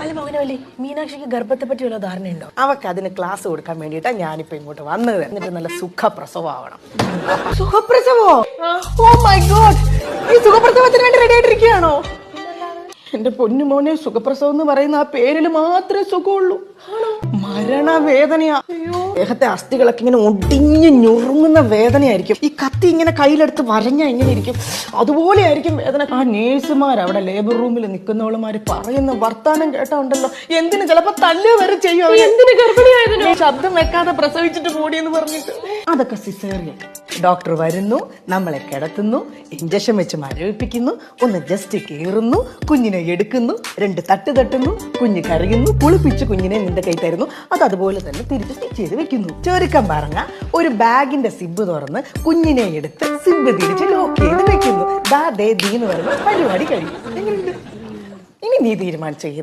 അല്ല മോഹനവല്ലി, മീനാക്ഷിക്ക് ഗർഭത്തെ പറ്റിയുള്ള ധാരണയുണ്ടോ? അവക്ക് അതിന് ക്ലാസ് കൊടുക്കാൻ വേണ്ടിയിട്ടാണ് ഞാനിപ്പോ ഇങ്ങോട്ട് വന്നത്. എന്നിട്ട് നല്ല സുഖപ്രസവമാവണം. സുഖപ്രസവോ? ഓ മൈ ഗോഡ്, ഈ സുഖപ്രസവത്തിന് വേണ്ടി റെഡി ആയിട്ടിരിക്കുകയാണോ? എന്റെ പൊന്നുമോനെ, സുഖപ്രസവം എന്ന് പറയുന്ന ആ പേരിൽ മാത്രമേ സുഖമുള്ളൂ. മരണവേദനയാ. ദേഹത്തെ അസ്ഥികളൊക്കെ ഇങ്ങനെ ഒടിഞ്ഞു ഞുറുങ്ങുന്ന വേദനയായിരിക്കും. ഈ കത്തി ഇങ്ങനെ കയ്യിലെടുത്ത് വരഞ്ഞാ ഇങ്ങനെ ഇരിക്കും, അതുപോലെ ആയിരിക്കും വേദന. ആ നേഴ്സുമാർ അവിടെ ലേബർ റൂമിൽ നിൽക്കുന്നവളുമാര് പറയുന്ന വർത്താനം കേട്ടാ ഉണ്ടല്ലോ, എന്തിന് ചിലപ്പോ തല്ല് വരെ ചെയ്യും. എന്തിന് ഗർഭിണിയായതിനോ? ശബ്ദം വെക്കാതെ പ്രസവിച്ചിട്ട് കൂടിയെന്ന് പറഞ്ഞിട്ട്. അതൊക്കെ സിസേറിയൻ. ഡോക്ടർ വരുന്നു, നമ്മളെ കിടത്തുന്നു, ഇഞ്ചക്ഷൻ വെച്ച് മരവിപ്പിക്കുന്നു, ഒന്ന് ജസ്റ്റ് കീറുന്നു, കുഞ്ഞിനെ എടുക്കുന്നു, 2 തട്ട് തട്ടുന്നു, കുഞ്ഞ് കരയുന്നു, കുളിപ്പിച്ച് കുഞ്ഞിനെ നിന്റെ കൈ തരുന്നു. അത് അതുപോലെ തന്നെ തിരിച്ച് സ്റ്റിച്ച് ചെയ്ത് വെക്കുന്നു. ചുരുക്കം പറഞ്ഞ ഒരു ബാഗിന്റെ സിബ് തുറന്ന് കുഞ്ഞിനെ എടുത്ത് സിബ് തിരിച്ച് ലോക്ക് ചെയ്ത് വെക്കുന്നു. ദാ ദേ ദീന്ന് പറയുന്ന പരിപാടി കഴിയും. എങ്ങനെയുണ്ട്? ഇനി നീ തീരുമാനിച്ചു.